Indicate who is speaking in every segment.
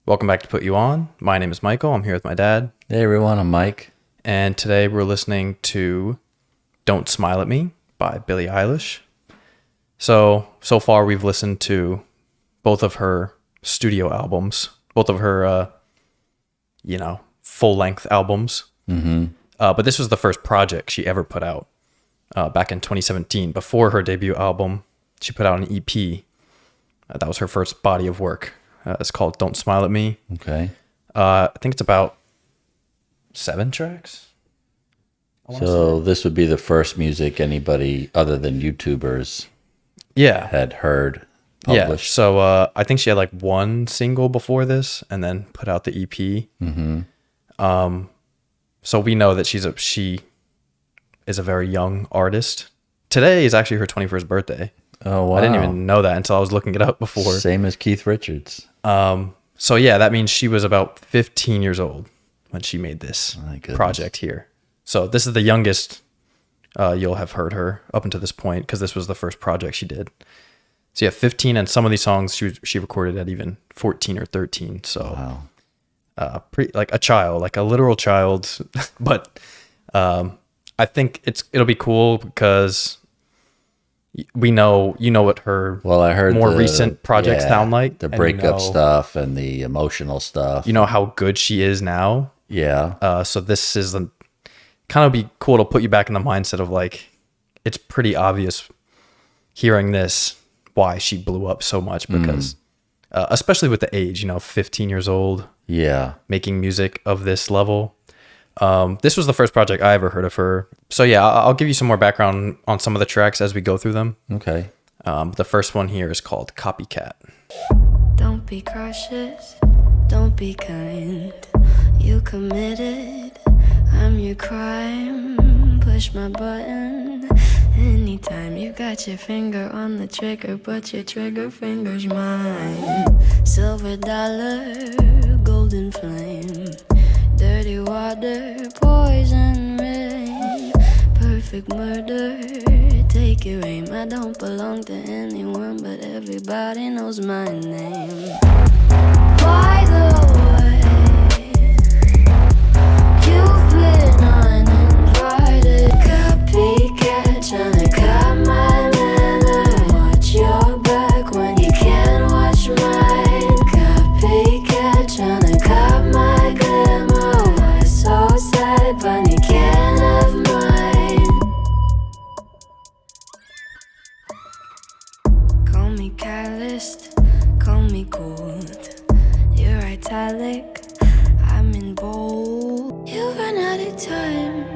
Speaker 1: Welcome back to Put You On. My name is Michael. I'm here with my dad.
Speaker 2: Hey everyone, I'm Mike.
Speaker 1: And today we're listening to Don't Smile at Me by Billie Eilish. So far we've listened to both of her studio albums, both of her, full-length albums.
Speaker 2: Mm-hmm.
Speaker 1: But this was the first project she ever put out back in 2017. Before her debut album, she put out an EP. That was her first body of work. It's called Don't Smile at Me.
Speaker 2: Okay.
Speaker 1: I think it's about 7 tracks.
Speaker 2: So this would be the first music anybody other than YouTubers had heard published.
Speaker 1: Yeah. So I think she had like one single before this and then put out the EP.
Speaker 2: Mm-hmm.
Speaker 1: So we know that she is a very young artist. Today is actually her 21st birthday.
Speaker 2: Oh, wow.
Speaker 1: I didn't even know that until I was looking it up before.
Speaker 2: Same as Keith Richards.
Speaker 1: So yeah, that means she was about 15 years old when she made this project here. So this is the youngest you'll have heard her up until this point, because this was the first project she did. So yeah, 15, and some of these songs she recorded at even 14 or 13. So pretty like a child, like a literal child. But I think it'll be cool because we know, what her
Speaker 2: I heard
Speaker 1: more recent projects sound like.
Speaker 2: The breakup stuff and the emotional stuff.
Speaker 1: You know how good she is now.
Speaker 2: Yeah.
Speaker 1: So this is kind of be cool to put you back in the mindset of like, it's pretty obvious hearing this why she blew up so much, because especially with the age, 15 years old.
Speaker 2: Yeah.
Speaker 1: Making music of this level. This was the first project I ever heard of her. So yeah, I'll give you some more background on some of the tracks as we go through them.
Speaker 2: Okay.
Speaker 1: The first one here is called Copycat.
Speaker 3: Don't be cautious, don't be kind. You committed, I'm your crime. Push my button anytime. You got your finger on the trigger, but your trigger finger's mine. Silver dollar, golden flame. Dirty water, poison rain. Perfect murder, take your aim. I don't belong to anyone, but everybody knows my name. By the way, you've been uninvited. Copycat, tryna cut my manner. Watch your back when you can't watch mine. Copycat, tryna cut my glamour. So sad, but you can't have mine. Call me calloused, call me cold. You're italic, I'm in bold. You run out of time.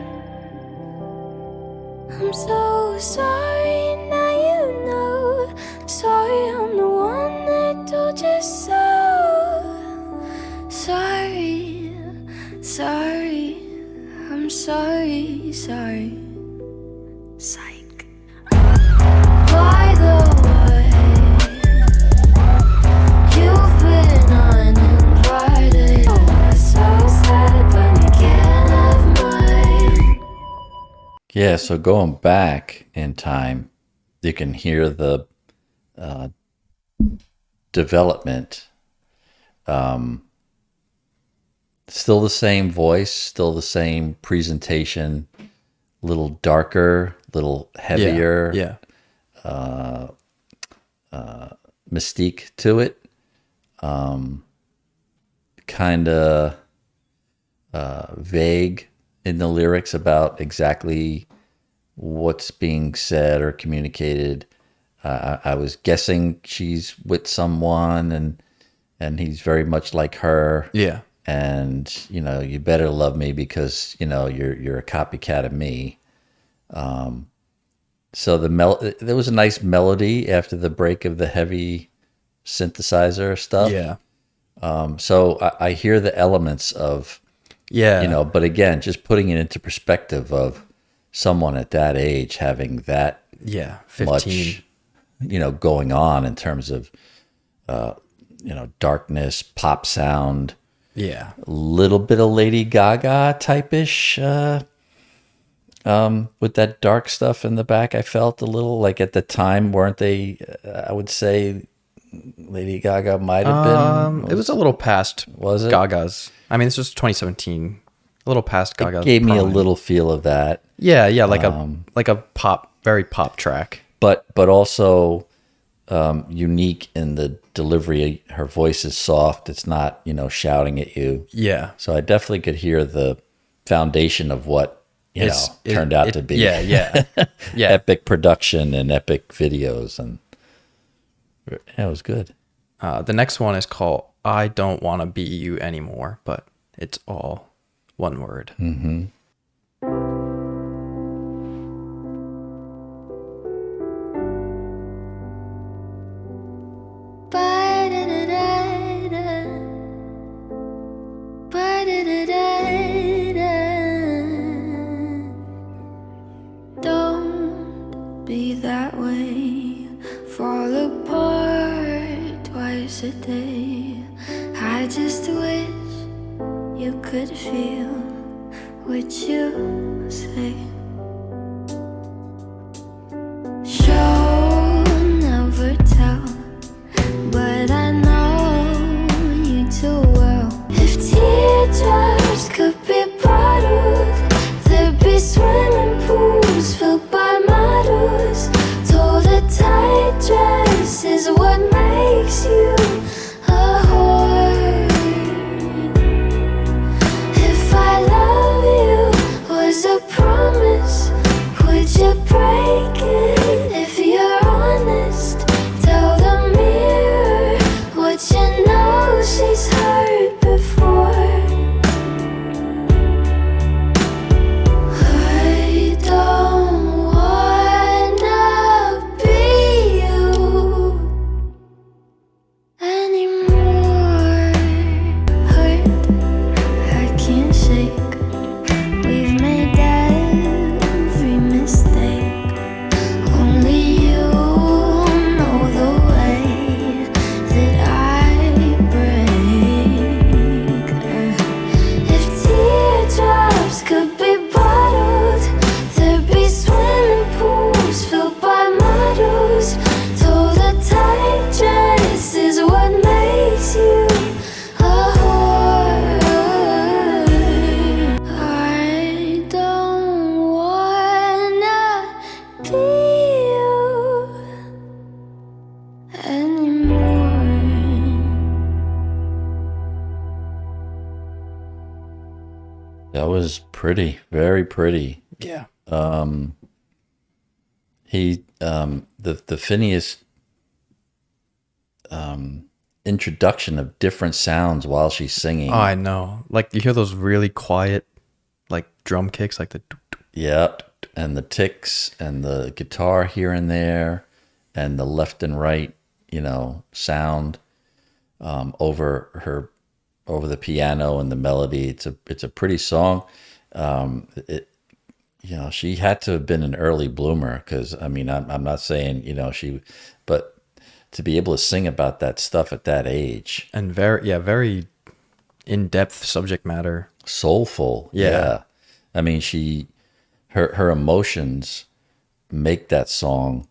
Speaker 3: I'm so sorry, now you know. Sorry, I'm the one that told you so. Sorry, sorry, I'm sorry, sorry. Psych. By the way, you've been uninvited. Oh, so sad, but you can't have mine.
Speaker 2: Yeah, so going back in time, you can hear the development. Still the same voice, still the same presentation, a little darker, little heavier.
Speaker 1: Yeah.
Speaker 2: Mystique to it. Kind of vague in the lyrics about exactly what's being said or communicated. I was guessing she's with someone and he's very much like her.
Speaker 1: Yeah.
Speaker 2: And, you better love me because, you're a copycat of me. So there was a nice melody after the break of the heavy synthesizer stuff.
Speaker 1: Yeah.
Speaker 2: So I hear the elements of, but again, just putting it into perspective of someone at that age having that
Speaker 1: 15.
Speaker 2: much, going on in terms of, darkness, pop sound.
Speaker 1: Yeah.
Speaker 2: A little bit of Lady Gaga type-ish, with that dark stuff in the back. I felt a little like at the time, weren't they, I would say, Lady Gaga might have been?
Speaker 1: It was a little past
Speaker 2: Was it?
Speaker 1: Gaga's. I mean, this was 2017. A little past Gaga's.
Speaker 2: It gave me a
Speaker 1: prime.
Speaker 2: little feel of that.
Speaker 1: Yeah, like a pop, very pop track.
Speaker 2: But also unique in the delivery. Her voice is soft. It's not, shouting at you.
Speaker 1: Yeah.
Speaker 2: So I definitely could hear the foundation of what turned out to be.
Speaker 1: Yeah.
Speaker 2: Epic production and epic videos, and it was good.
Speaker 1: The next one is called "I Don't Want to Be You Anymore," but it's all one word.
Speaker 2: Mm-hmm.
Speaker 3: Don't be that way. Fall apart twice a day. I just wish you could feel what you say. Show never tell, but I know you too well. If teardrops could be bottled, there'd be swimming pools filled by models. Told a tight dress is what makes you a whore. If I love you was a promise, would you break it? If you're honest, tell the mirror what you know she's heard before. I don't wanna be you anymore. Hurt, I can't shake. We've made every mistake. Only you know the way that I break. If teardrops could be bottled, there'd be swimming pools filled by models. Told a tight dress is what makes you a whore. I don't wanna be you anymore.
Speaker 2: That was pretty, very pretty.
Speaker 1: Yeah.
Speaker 2: The Phineas introduction of different sounds while she's singing.
Speaker 1: Oh, I know. Like you hear those really quiet, like drum kicks, like the.
Speaker 2: Yep, and the ticks and the guitar here and there, and the left and right, sound over the piano and the melody. It's a pretty song. She had to have been an early bloomer, because I'm not saying but to be able to sing about that stuff at that age,
Speaker 1: And very in-depth subject matter.
Speaker 2: soulful.
Speaker 1: Yeah.
Speaker 2: I mean, her emotions make that song,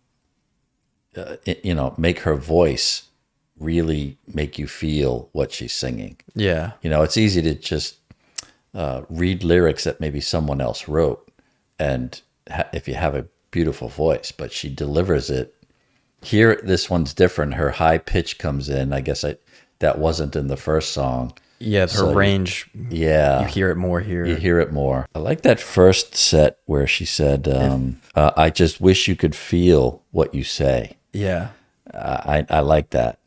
Speaker 2: make her voice really make you feel what she's singing.
Speaker 1: Yeah.
Speaker 2: It's easy to just read lyrics that maybe someone else wrote, and if you have a beautiful voice, but she delivers it. Here, this one's different. Her high pitch comes in. I guess that wasn't in the first song.
Speaker 1: Yeah, her range.
Speaker 2: Yeah.
Speaker 1: You hear it more here.
Speaker 2: You hear it more. I like that first set where she said, I just wish you could feel what you say.
Speaker 1: Yeah.
Speaker 2: I like that,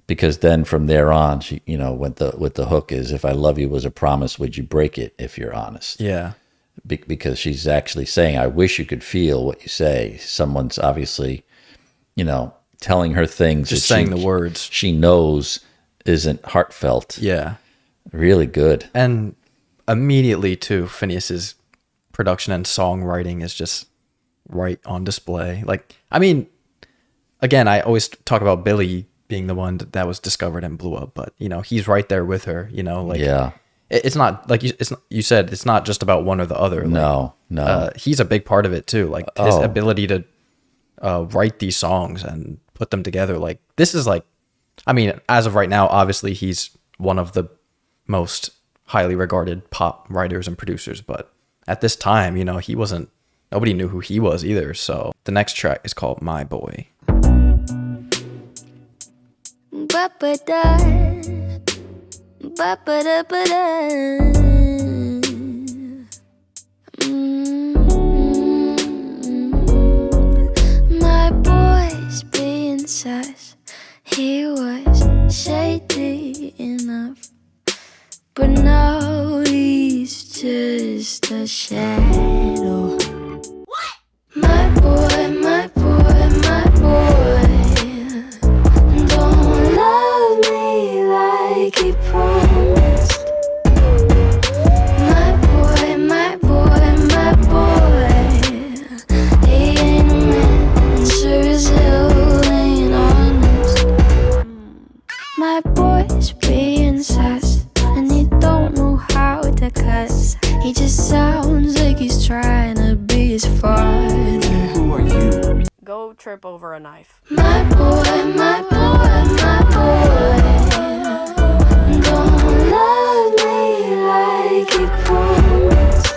Speaker 2: because then from there on, she, with the hook is, if I love you was a promise, would you break it if you're honest?
Speaker 1: Yeah.
Speaker 2: Because she's actually saying, I wish you could feel what you say. Someone's obviously, telling her things.
Speaker 1: Just saying the words.
Speaker 2: She knows isn't heartfelt.
Speaker 1: Yeah.
Speaker 2: Really good.
Speaker 1: And immediately too, Phineas's production and songwriting is just right on display. Like, I mean, again, I always talk about Billie being the one that was discovered and blew up, but he's right there with her.
Speaker 2: Yeah.
Speaker 1: It's not like you said, it's not just about one or the other.
Speaker 2: No.
Speaker 1: He's a big part of it too. Like his ability to write these songs and put them together. Like this is like I mean, as of right now, obviously he's one of the most highly regarded pop writers and producers, but at this time, you know, nobody knew who he was either. So the next track is called My Boy.
Speaker 3: Ba-ba-da, ba-ba-da-ba-da. My boy's being sus. He was shady enough, but now he's just a shadow. What? My boy, my boy, my boy don't love me like he promised. My boy, my boy, my boy, he ain't a man, and sure as hell ain't honest. My boy's being sus, and he don't know how to cuss. He just sounds like he's trying to be his father.
Speaker 4: Who are you? Go trip over a knife.
Speaker 3: My boy, my boy, my boy don't love me like he promised.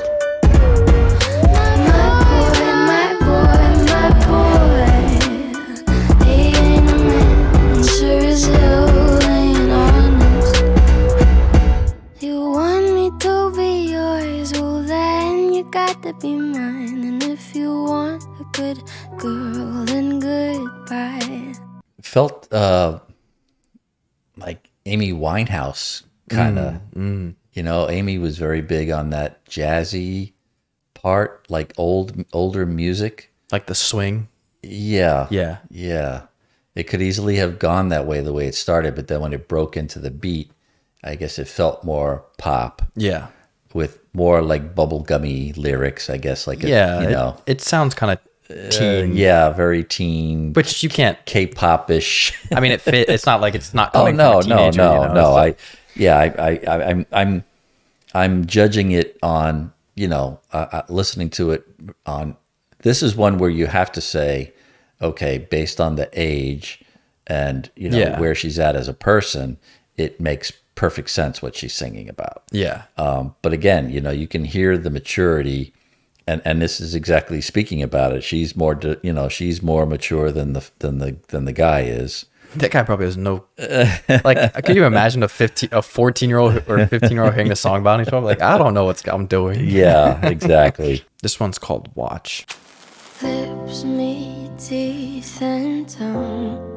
Speaker 3: My boy, my boy, my boy, he ain't a man, and sure as hell ain't honest. You want me to be yours, well then you got to be mine. And if you want a good girl, then goodbye.
Speaker 2: Felt like Amy Winehouse kind of. You know, Amy was very big on that jazzy part, like older music.
Speaker 1: Like the swing.
Speaker 2: Yeah.
Speaker 1: Yeah.
Speaker 2: Yeah. It could easily have gone that way, the way it started, but then when it broke into the beat, I guess it felt more pop.
Speaker 1: Yeah.
Speaker 2: With more like bubblegummy lyrics, I guess. Like,
Speaker 1: Yeah.
Speaker 2: you know.
Speaker 1: It sounds kind of teen.
Speaker 2: Yeah, very teen.
Speaker 1: Which you can't.
Speaker 2: K-pop-ish.
Speaker 1: I mean, it's not like it's not
Speaker 2: Oh
Speaker 1: coming
Speaker 2: no,
Speaker 1: from a teenager,
Speaker 2: no,
Speaker 1: you know?
Speaker 2: no. I'm judging it on, you know, listening to it on. This is one where you have to say, okay, based on the age and you know where she's at as a person, it makes perfect sense what she's singing about.
Speaker 1: Yeah.
Speaker 2: But again, you know, you can hear the maturity, and this is exactly speaking about it. She's more, she's more mature than the guy is.
Speaker 1: That guy probably has no, like, could you imagine a 14-year-old or 15-year-old hearing a song about each other? Like, I don't know what I'm doing.
Speaker 2: Yeah, exactly.
Speaker 1: This one's called Watch.
Speaker 3: Lips meet teeth and tongue.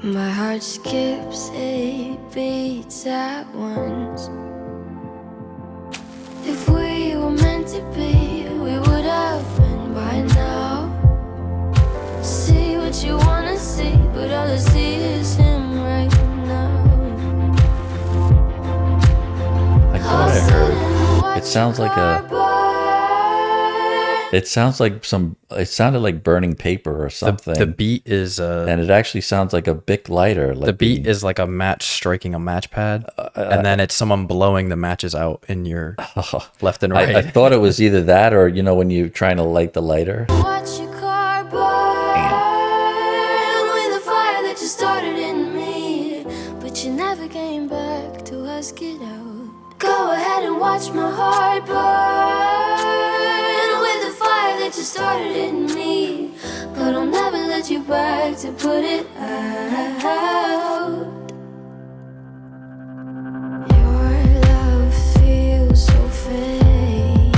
Speaker 3: My heart skips 8 beats at once. If we were meant to be, we would have been by now. See what you wanna see, but all I see is him right now.
Speaker 2: I thought I heard. It sounds like It sounded like burning paper or something.
Speaker 1: The beat is
Speaker 2: and it actually sounds like a Bic lighter. Like
Speaker 1: the beat is like a match striking a match pad, and then it's someone blowing the matches out in your left and right.
Speaker 2: I thought it was either that or, you know, when you're trying to light the lighter.
Speaker 3: Watch your car burn with the fire that you started in me, but you never came back to ask it out. Go ahead and watch my heart burn with the fire that you started in me, but I'll never let you back to put it out. Your love feels so fake.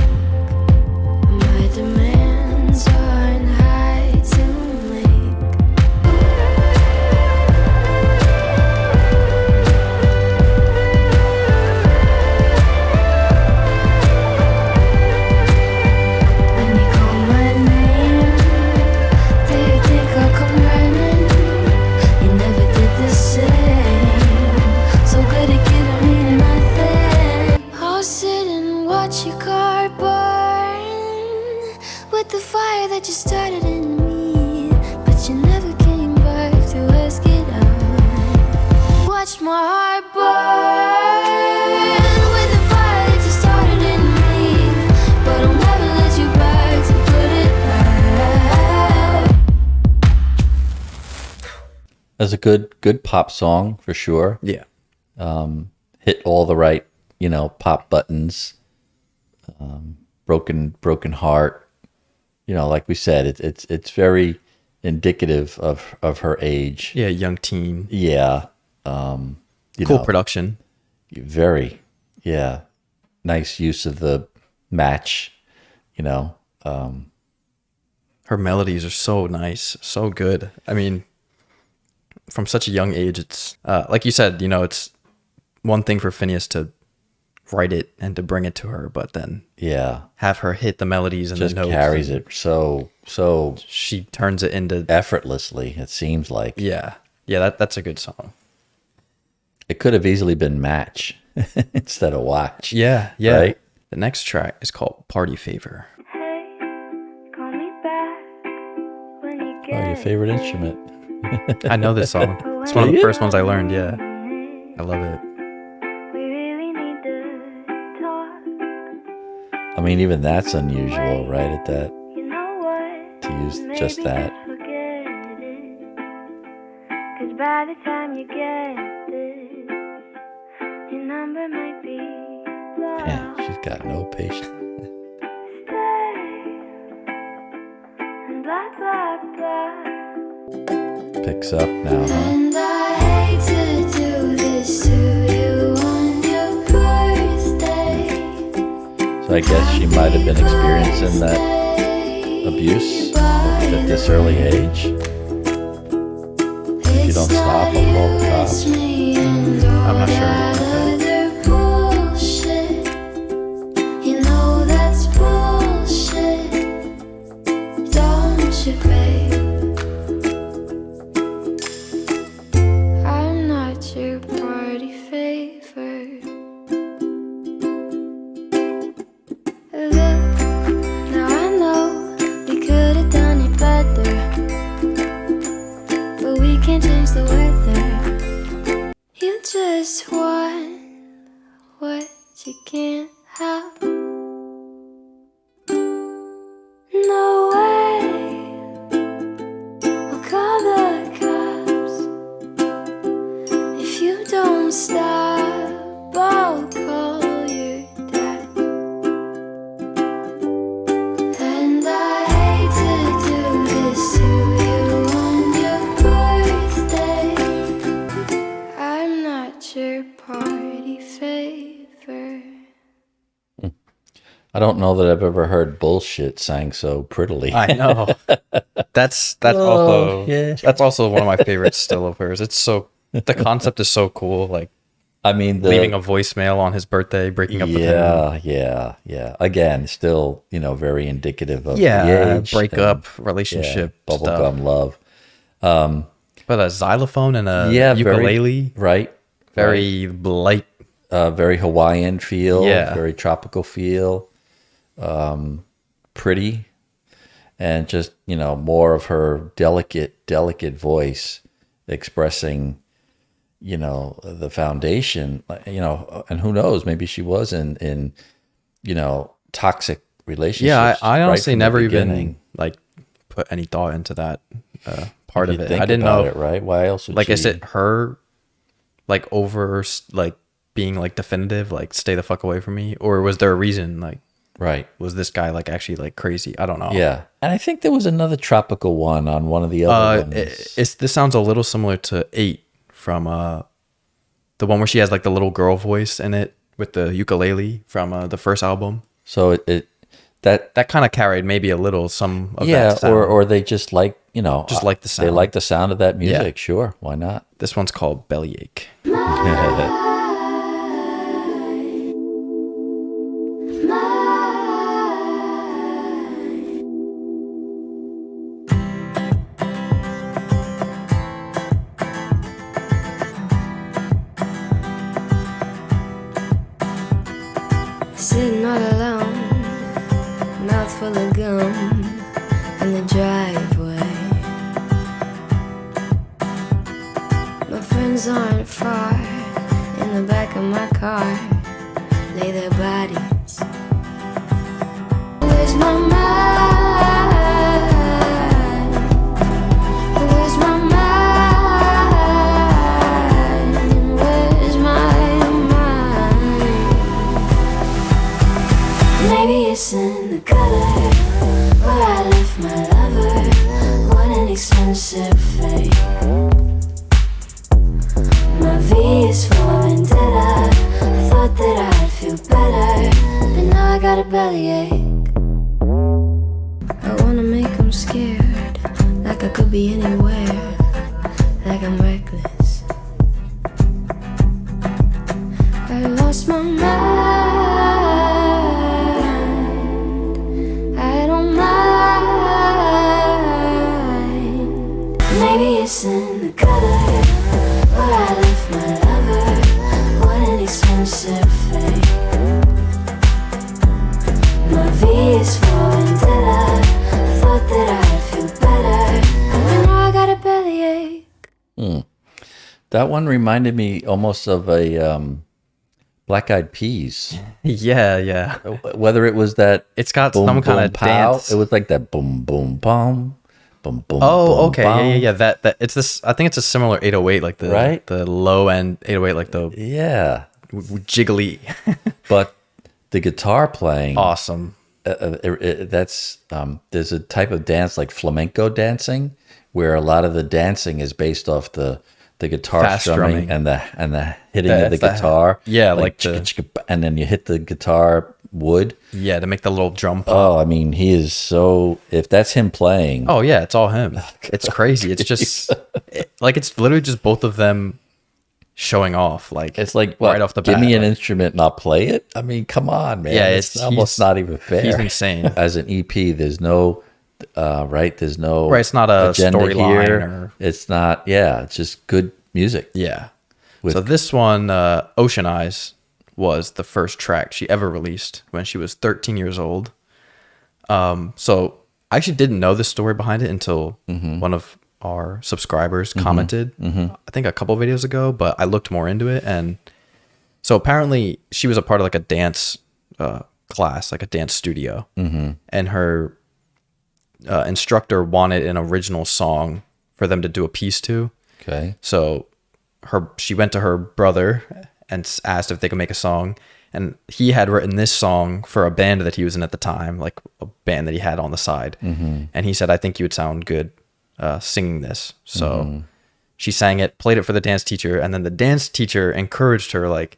Speaker 3: My demands aren't high to make. When you call my name, do you think I'll come running? You never did the same. So good at giving me nothing. I'll sit and watch your car burn with the fire that you started in me, but you never came back to ask it out. Watch my heart burn with the fire that you started in me, but I'll never let you back to put it out.
Speaker 2: It's a good pop song for sure.
Speaker 1: Yeah.
Speaker 2: Hit all the right, pop buttons. Broken heart. Like we said, it's very indicative of her age.
Speaker 1: Yeah, young teen.
Speaker 2: Yeah.
Speaker 1: Cool production.
Speaker 2: Very, yeah. Nice use of the match,
Speaker 1: Her melodies are so nice, so good. I mean, from such a young age, it's like you said, it's one thing for Phineas to write it and to bring it to her, but then have her hit the melodies and
Speaker 2: just
Speaker 1: the notes.
Speaker 2: Carries it so
Speaker 1: she turns it into
Speaker 2: effortlessly, it seems like.
Speaker 1: Yeah, that's a good song.
Speaker 2: It could have easily been Match instead of Watch.
Speaker 1: Yeah.
Speaker 2: Right?
Speaker 1: The next track is called Party Favor.
Speaker 3: Hey, call me back when you get
Speaker 2: Oh, your favorite instrument.
Speaker 1: I know this song. It's one of the first ones I learned. Yeah, I love it.
Speaker 3: We really need to talk.
Speaker 2: I mean, even that's unusual, right? At that,
Speaker 3: You know what?
Speaker 2: to use just that.
Speaker 3: Forget it. 'Cause by the time you get this, your number might be lost.
Speaker 2: Man, she's got no patience.
Speaker 3: Stay and blah blah blah.
Speaker 2: Picks up now, huh?
Speaker 3: And I hate to do this to you on your birthday.
Speaker 2: So I guess she might have been experiencing that abuse at this early age. If you don't stop, I'll call the cops.
Speaker 1: I'm not sure.
Speaker 3: You know that's bullshit, don't you, babe? I'm not your party favor. Look, now I know we could have done it better, but we can't change the weather. You just want what you can't have. No way, I'll call the cops. If you don't stop, I'll call your dad. And I hate to do this to you on your birthday. I'm not your party favor.
Speaker 2: I don't know that I've ever heard bullshit sang so prettily.
Speaker 1: I know. That's also
Speaker 2: yeah.
Speaker 1: that's also one of my favorites still of hers. It's so the concept is so cool. Like
Speaker 2: I mean,
Speaker 1: leaving a voicemail on his birthday, breaking up with him.
Speaker 2: Yeah. Again, still, very indicative of the
Speaker 1: Yeah,
Speaker 2: age.
Speaker 1: breakup, relationship, stuff.
Speaker 2: bubblegum love.
Speaker 1: But a xylophone and a
Speaker 2: Yeah,
Speaker 1: ukulele,
Speaker 2: right.
Speaker 1: very light.
Speaker 2: Very Hawaiian feel.
Speaker 1: Yeah.
Speaker 2: Very tropical feel. Pretty. And just, more of her delicate voice expressing, the foundation, and who knows, maybe she was in toxic relationships.
Speaker 1: Yeah, I honestly
Speaker 2: from the
Speaker 1: never
Speaker 2: beginning.
Speaker 1: even put any thought into that part
Speaker 2: You
Speaker 1: of it.
Speaker 2: think
Speaker 1: I didn't
Speaker 2: about
Speaker 1: know.
Speaker 2: it, right? Why else would
Speaker 1: Is
Speaker 2: she?
Speaker 1: it her over being definitive, stay the fuck away from me, or was there a reason?
Speaker 2: Right.
Speaker 1: Was this guy actually crazy? I don't know.
Speaker 2: Yeah. And I think there was another tropical one on one of the other ones.
Speaker 1: This sounds a little similar to 8 from the one where she has the little girl voice in it with the ukulele from the first album.
Speaker 2: So that
Speaker 1: kind of carried maybe a little some of
Speaker 2: yeah,
Speaker 1: that sound.
Speaker 2: or they just like the sound. They like the sound of that music.
Speaker 1: Yeah.
Speaker 2: Sure, why not?
Speaker 1: This one's called Bellyache.
Speaker 3: Sitting all alone, mouth full of gum in the driveway. My friends aren't far. In the back of my car lay their bodies. Where's my mind? Where's my mind? a bellyache. I wanna make them scared, like I could be anywhere, like I'm reckless. I lost my mind. I don't mind. Maybe it's in the gutter where I left my lover. What an expensive thing. My V is for vendetta. I thought that I'd feel better, and now I got a bellyache.
Speaker 2: That one reminded me almost of a Black Eyed Peas.
Speaker 1: Yeah.
Speaker 2: Whether it was that
Speaker 1: It's got
Speaker 2: boom,
Speaker 1: some kind
Speaker 2: boom,
Speaker 1: of
Speaker 2: pow,
Speaker 1: dance.
Speaker 2: it was like that boom, boom, boom, boom, boom.
Speaker 1: Oh,
Speaker 2: boom,
Speaker 1: okay.
Speaker 2: boom.
Speaker 1: Yeah. That it's this. I think it's a similar 808, like the
Speaker 2: Right?
Speaker 1: the low end 808, like the
Speaker 2: Yeah,
Speaker 1: jiggly.
Speaker 2: but the guitar playing,
Speaker 1: Awesome.
Speaker 2: that's there's a type of dance like flamenco dancing where a lot of the dancing is based off the guitar
Speaker 1: Fast
Speaker 2: strumming
Speaker 1: drumming.
Speaker 2: and the hitting of the guitar.
Speaker 1: yeah, like
Speaker 2: chicka, chicka, and then you hit the guitar wood.
Speaker 1: Yeah, to make the little drum pop.
Speaker 2: Oh, I mean, he is so. If that's him playing,
Speaker 1: Oh yeah, it's all him. It's crazy. It's just like it's literally just both of them showing off. Like
Speaker 2: it's like
Speaker 1: right off the bat.
Speaker 2: give me an
Speaker 1: like,
Speaker 2: instrument and I'll play it. I mean, come on, man.
Speaker 1: Yeah,
Speaker 2: it's almost
Speaker 1: he's-
Speaker 2: not even fair.
Speaker 1: he's insane.
Speaker 2: As an EP, there's no right. There's no
Speaker 1: Right, it's not a
Speaker 2: agenda
Speaker 1: storyline
Speaker 2: here.
Speaker 1: or-
Speaker 2: It's not. Yeah, it's just good music.
Speaker 1: Yeah. So this one, Ocean Eyes, was the first track she ever released when she was 13 years old. So I actually didn't know the story behind it until one of our subscribers commented, I think a couple videos ago, but I looked more into it. And so apparently she was a part of like a dance class, like a dance studio. And her instructor wanted an original song for them to do a piece to.
Speaker 2: Okay.
Speaker 1: So she went to her brother and asked if they could make a song, and he had written this song for a band that he was in at the time, like a band that he had on the side. And he said, I think you would sound good singing this. So she sang it, played it for the dance teacher, and then the dance teacher encouraged her, like,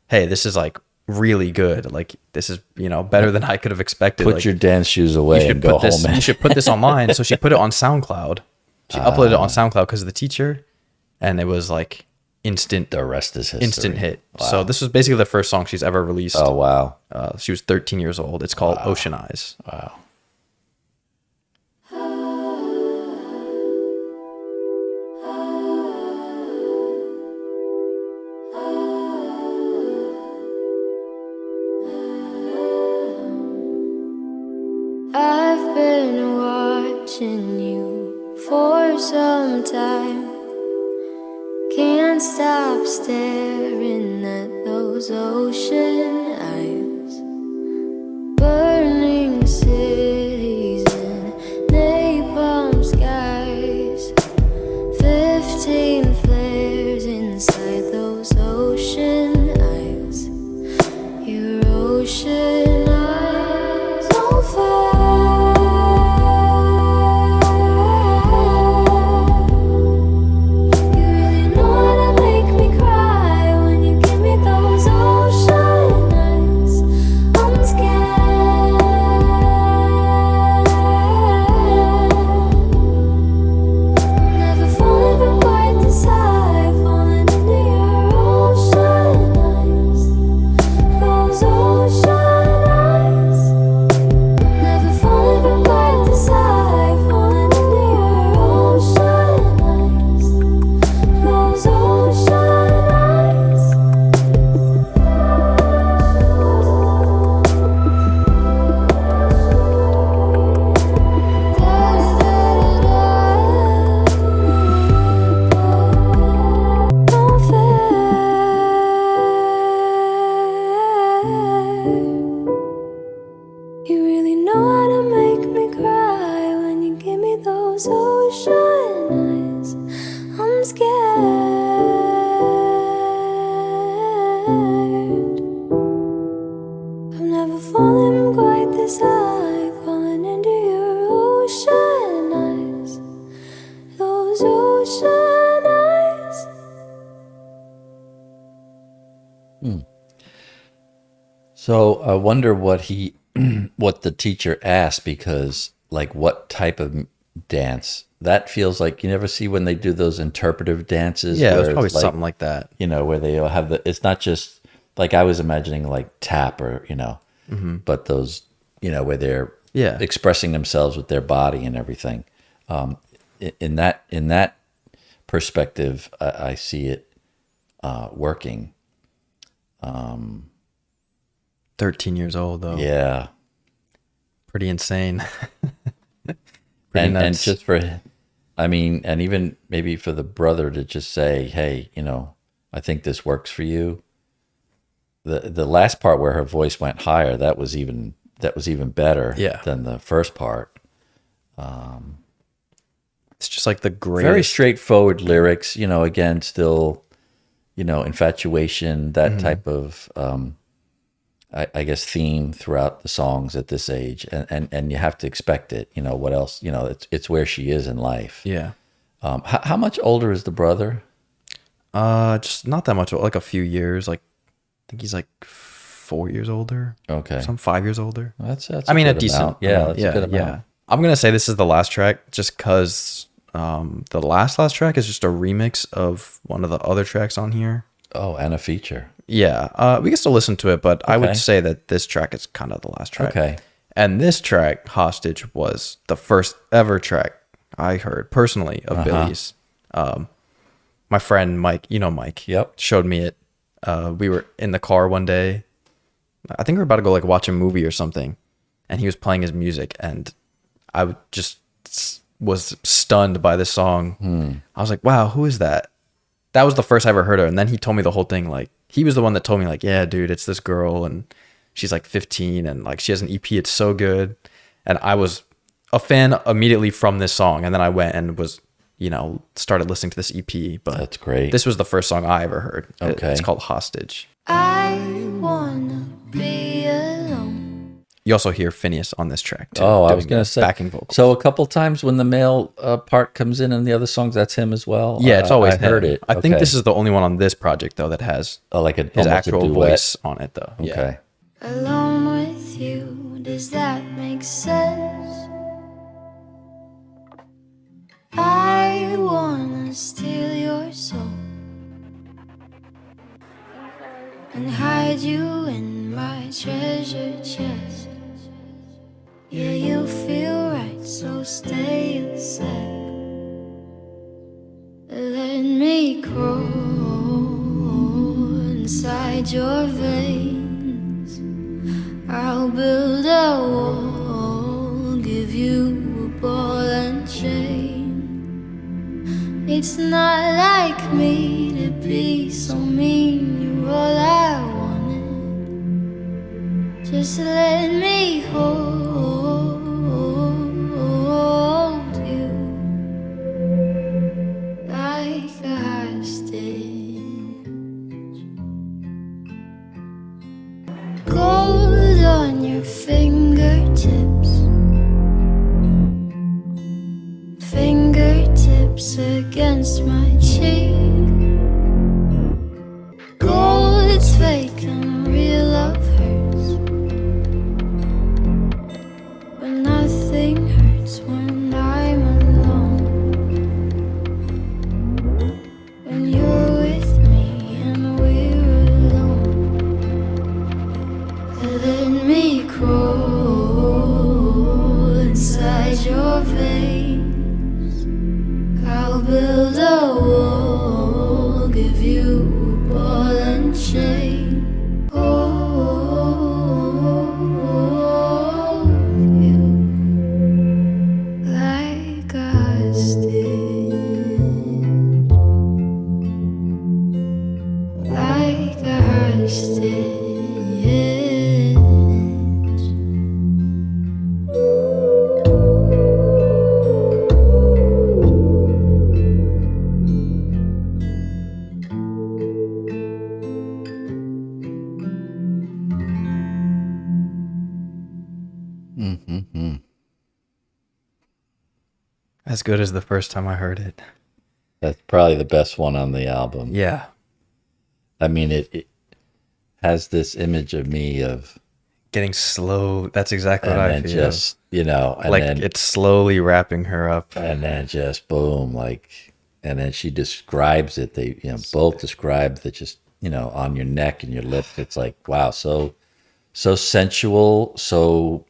Speaker 1: hey, this is like really good. Like, this is, better than I could have expected.
Speaker 2: Put
Speaker 1: like,
Speaker 2: your dance shoes away and go home.
Speaker 1: you should put this online. So she put it on SoundCloud. She uploaded it on SoundCloud because of the teacher, and it was like instant.
Speaker 2: The rest is history.
Speaker 1: Instant hit. Wow. So this was basically the first song she's ever released.
Speaker 2: Oh wow.
Speaker 1: She was 13 years old. It's called Ocean Eyes.
Speaker 2: Wow.
Speaker 3: I've been watching you for some time. Can't stop staring at those ocean eyes. Burning cities and napalm skies. 15 flares inside those ocean eyes. Your ocean eyes don't fail.
Speaker 2: So I wonder what he what the teacher asked, because like what type of dance, that feels like you never see when they do those interpretive dances.
Speaker 1: Yeah, it was
Speaker 2: where
Speaker 1: probably
Speaker 2: it's like,
Speaker 1: something like that.
Speaker 2: you know, where they all have it's not just like I was imagining like tap or, but those, where they're expressing themselves with their body and everything. In that perspective, I see it working.
Speaker 1: 13 years old though.
Speaker 2: Yeah.
Speaker 1: Pretty insane.
Speaker 2: And just for, and even maybe for the brother to just say, hey, I think this works for you. The last part where her voice went higher, that was even better than the first part.
Speaker 1: It's just like the greatest.
Speaker 2: Very straightforward lyrics, again, still, infatuation, that type of, I guess, theme throughout the songs at this age. And you have to expect it. What else? It's where she is in life.
Speaker 1: Yeah.
Speaker 2: How much older is the brother?
Speaker 1: Just not that much, like a few years. Like, I think he's like 4 years older.
Speaker 2: Okay.
Speaker 1: Some 5 years older.
Speaker 2: That's
Speaker 1: a
Speaker 2: good
Speaker 1: decent
Speaker 2: amount. Yeah, that's a good amount.
Speaker 1: Yeah. I'm going to say this is the last track just because the last track is just a remix of one of the other tracks on here.
Speaker 2: Oh, and a feature.
Speaker 1: Yeah. We can still listen to it, but I would say that this track is kind of the last track.
Speaker 2: Okay.
Speaker 1: And this track, Hostage, was the first ever track I heard personally of Billie's. My friend Mike, Mike, showed me it. We were in the car one day. I think we were about to go like watch a movie or something, and he was playing his music, and I just was stunned by this song. I was like, "Wow, who is that?" That was the first I ever heard of her. And then he told me the whole thing. Like, he was the one that told me, like, "Yeah, dude, it's this girl, and she's like 15, and like she has an EP. It's so good." And I was a fan immediately from this song, and then I went and was, started listening to this EP. But
Speaker 2: that's great.
Speaker 1: This was the first song I ever heard.
Speaker 2: Okay.
Speaker 1: It's called Hostage.
Speaker 3: I wanna be alone.
Speaker 1: You also hear Phineas on this track too.
Speaker 2: Oh, I was going to say
Speaker 1: backing vocals.
Speaker 2: So a couple times when the male part comes in the other songs, that's him as well.
Speaker 1: Yeah, it's always
Speaker 2: I heard
Speaker 1: him.
Speaker 2: it.
Speaker 1: I think this is the only one on this project though that has
Speaker 2: like
Speaker 1: his actual voice on it though.
Speaker 2: Okay.
Speaker 1: Yeah.
Speaker 3: Alone with you, does that make sense? I wanna steal your soul and hide you in my treasure chest. Yeah, you feel right, so stay a sec. Let me crawl inside your veins. I'll build a wall, give you a ball and chain. It's not like me to be so mean, you're all I wanted. Just let me hold you like a hostage. Gold on your fingertips, fingertips against my cheek. Gold's fake and real love hurts, but nothing hurts when I'm alone. When you're with me and we're alone, let me crawl inside your veins. I'll build a wall, give you a ball and chain. Hold you like a hostage, like a hostage.
Speaker 1: As good as the first time I heard it.
Speaker 2: That's probably the best one on the album.
Speaker 1: Yeah.
Speaker 2: I mean, it has this image of me of
Speaker 1: getting slow. That's exactly what
Speaker 2: and
Speaker 1: I
Speaker 2: then
Speaker 1: feel.
Speaker 2: just, and
Speaker 1: like
Speaker 2: then
Speaker 1: it's slowly wrapping her up.
Speaker 2: and then just boom, and then she describes it. They, both describe that, just, on your neck and your lips. It's like, wow, so sensual, so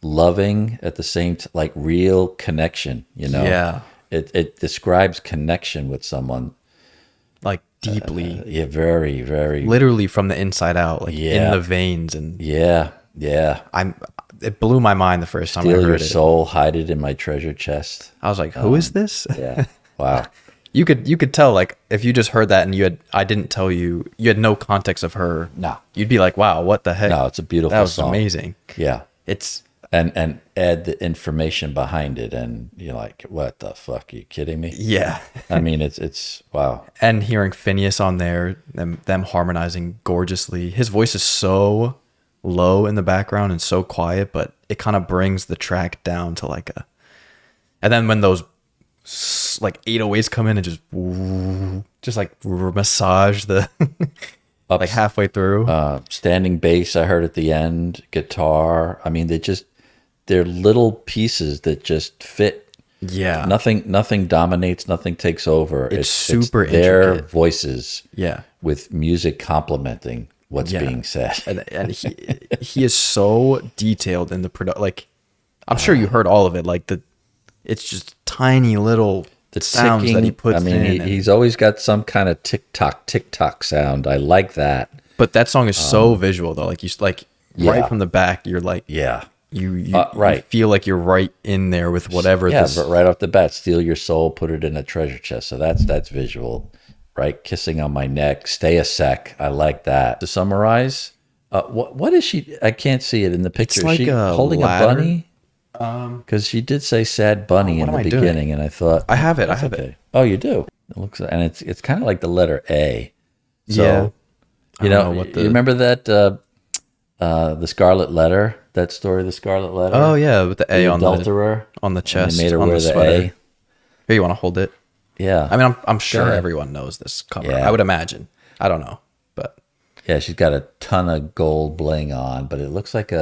Speaker 2: loving at the same like real connection.
Speaker 1: Yeah.
Speaker 2: It describes connection with someone,
Speaker 1: Like deeply.
Speaker 2: yeah, very, very,
Speaker 1: Literally from the inside out, like in the veins. And
Speaker 2: yeah.
Speaker 1: it blew my mind the first time I
Speaker 2: Steal
Speaker 1: heard
Speaker 2: your
Speaker 1: it.
Speaker 2: soul, hide it in my treasure chest.
Speaker 1: I was like, who is this?
Speaker 2: Yeah, wow.
Speaker 1: You could tell, like, if you just heard that and I didn't tell you, you had no context of her.
Speaker 2: No.
Speaker 1: You'd be like, wow, what the heck?
Speaker 2: No, it's a beautiful
Speaker 1: That was
Speaker 2: song.
Speaker 1: amazing.
Speaker 2: Yeah.
Speaker 1: It's
Speaker 2: And add the information behind it, and you're like, what the fuck? Are you kidding me?
Speaker 1: yeah.
Speaker 2: I mean, it's wow.
Speaker 1: And hearing Phineas on there, them harmonizing gorgeously. His voice is so low in the background and so quiet, but it kind of brings the track down to like a. And then when those like 808s come in and just like massage the like halfway through.
Speaker 2: Standing bass, I heard at the end, guitar. I mean, they're little pieces that just fit.
Speaker 1: Yeah.
Speaker 2: Nothing dominates, nothing takes over.
Speaker 1: It's super
Speaker 2: their
Speaker 1: intricate.
Speaker 2: voices.
Speaker 1: Yeah.
Speaker 2: With music complementing what's being said.
Speaker 1: And he is so detailed in the production. Like, I'm sure you heard all of it. Like it's just tiny little sounds
Speaker 2: ticking,
Speaker 1: that he puts in.
Speaker 2: He's always got some kind of tick tock sound. I like that.
Speaker 1: But that song is so visual though. Like right from the back, you're like,
Speaker 2: yeah,
Speaker 1: you
Speaker 2: right.
Speaker 1: feel like you're right in there with whatever.
Speaker 2: Yeah,
Speaker 1: this,
Speaker 2: but right off the bat, steal your soul, put it in a treasure chest. So that's visual, right? Kissing on my neck, stay a sec. I like that. To summarize, what is she? I can't see it in the picture.
Speaker 1: It's
Speaker 2: Is she
Speaker 1: like a
Speaker 2: holding
Speaker 1: ladder.
Speaker 2: a bunny? Because she did say "sad bunny" in the beginning, and I thought
Speaker 1: I have it.
Speaker 2: Oh, you do. It looks, and it's kind of like the letter A. So,
Speaker 1: Yeah.
Speaker 2: you remember that the Scarlet Letter? That story, the Scarlet Letter.
Speaker 1: Oh yeah, with the A on
Speaker 2: adulterer
Speaker 1: the chest.
Speaker 2: They made her
Speaker 1: on
Speaker 2: wear
Speaker 1: the
Speaker 2: the
Speaker 1: sweater.
Speaker 2: A.
Speaker 1: Here, you want to hold it?
Speaker 2: Yeah.
Speaker 1: I mean, I'm sure
Speaker 2: ahead.
Speaker 1: everyone knows this cover.
Speaker 2: Yeah.
Speaker 1: I would imagine. I don't know, but
Speaker 2: Yeah, she's got a ton of gold bling on, but it looks like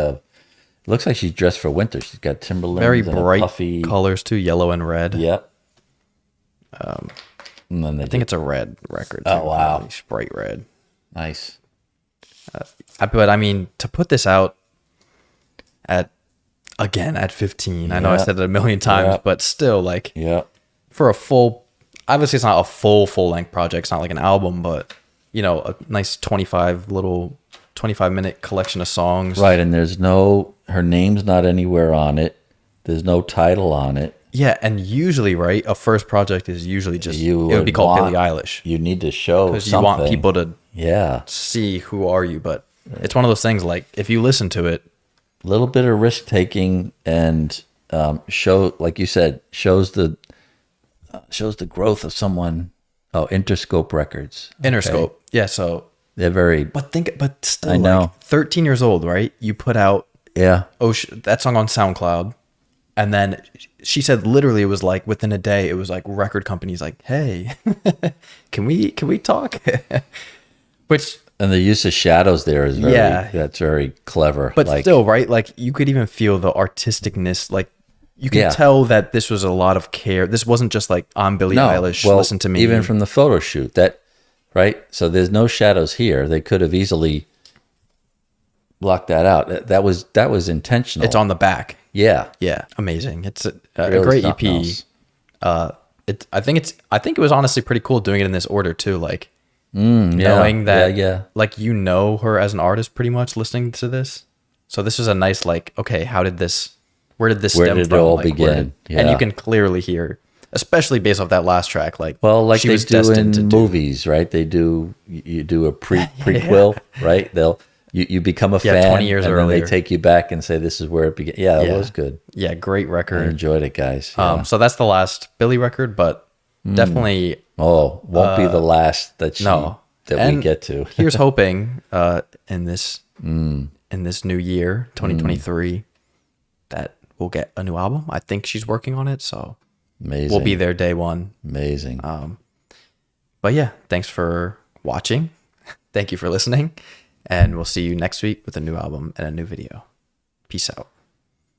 Speaker 2: she's dressed for winter. She's got Timberlands,
Speaker 1: very
Speaker 2: and
Speaker 1: bright
Speaker 2: a puffy
Speaker 1: colors too, yellow and red.
Speaker 2: Yep. And then
Speaker 1: I think it's a red record.
Speaker 2: Oh, wow.
Speaker 1: Really bright red.
Speaker 2: nice.
Speaker 1: But I mean, to put this out at 15, I know I
Speaker 2: Yeah.
Speaker 1: said it a million times,
Speaker 2: Yeah.
Speaker 1: but still, like
Speaker 2: Yep.
Speaker 1: for a full, obviously it's not a full length project. It's not like an album, but a nice 25-minute collection of songs.
Speaker 2: Right, and her name's not anywhere on it. There's no title on it.
Speaker 1: Yeah, and usually, right, a first project is usually just it would be
Speaker 2: would
Speaker 1: called
Speaker 2: want-
Speaker 1: Billie Eilish
Speaker 2: You need to show
Speaker 1: because you
Speaker 2: something.
Speaker 1: want people to
Speaker 2: Yeah.
Speaker 1: see who are you. But it's one of those things like if you listen to it,
Speaker 2: A little bit of risk taking and show, like you said, shows the growth of someone. Oh, Interscope Records.
Speaker 1: Interscope, yeah. So,
Speaker 2: They're very.
Speaker 1: but still,
Speaker 2: I know.
Speaker 1: like 13 years old, right? You put out
Speaker 2: Yeah.
Speaker 1: that song on SoundCloud, and then she said literally it was like within a day, it was like record companies like, hey, can we talk? Which.
Speaker 2: And the use of shadows there is that's very clever.
Speaker 1: But still, right? Like you could even feel the artisticness. Like you can
Speaker 2: Yeah.
Speaker 1: tell that this was a lot of care. This wasn't just like I'm Billie Eilish. Listen to me.
Speaker 2: Even from the photo shoot, right? So there's no shadows here. They could have easily blocked that out. That was intentional.
Speaker 1: it's on the back.
Speaker 2: Yeah.
Speaker 1: Yeah, amazing. It's a
Speaker 2: Really
Speaker 1: great
Speaker 2: something
Speaker 1: EP.
Speaker 2: else.
Speaker 1: I think it was honestly pretty cool doing it in this order too. Like
Speaker 2: Yeah,
Speaker 1: knowing that,
Speaker 2: yeah.
Speaker 1: like her as an artist, pretty much listening to this. So this was a nice like, okay, where did this
Speaker 2: Where
Speaker 1: stem
Speaker 2: did it
Speaker 1: from?
Speaker 2: all
Speaker 1: Like,
Speaker 2: begin?
Speaker 1: And
Speaker 2: Yeah.
Speaker 1: you can clearly hear, especially based off that last track, like
Speaker 2: Well,
Speaker 1: she
Speaker 2: they
Speaker 1: was
Speaker 2: do
Speaker 1: destined to
Speaker 2: in
Speaker 1: do.
Speaker 2: movies, right? They do. You do a prequel, right? You become a fan,
Speaker 1: 20 years
Speaker 2: and
Speaker 1: earlier.
Speaker 2: then they take you back and say this is where it began. Yeah, it was good.
Speaker 1: Yeah, great
Speaker 2: I
Speaker 1: record.
Speaker 2: enjoyed it, guys. Yeah.
Speaker 1: So that's the last Billie record, but definitely
Speaker 2: Won't be the last that we
Speaker 1: And
Speaker 2: get to.
Speaker 1: here's hoping in this new year, 2023, that we'll get a new album. I think she's working on it, so
Speaker 2: Amazing.
Speaker 1: we'll be there day one.
Speaker 2: Amazing.
Speaker 1: But yeah, thanks for watching. Thank you for listening. And we'll see you next week with a new album and a new video. Peace out.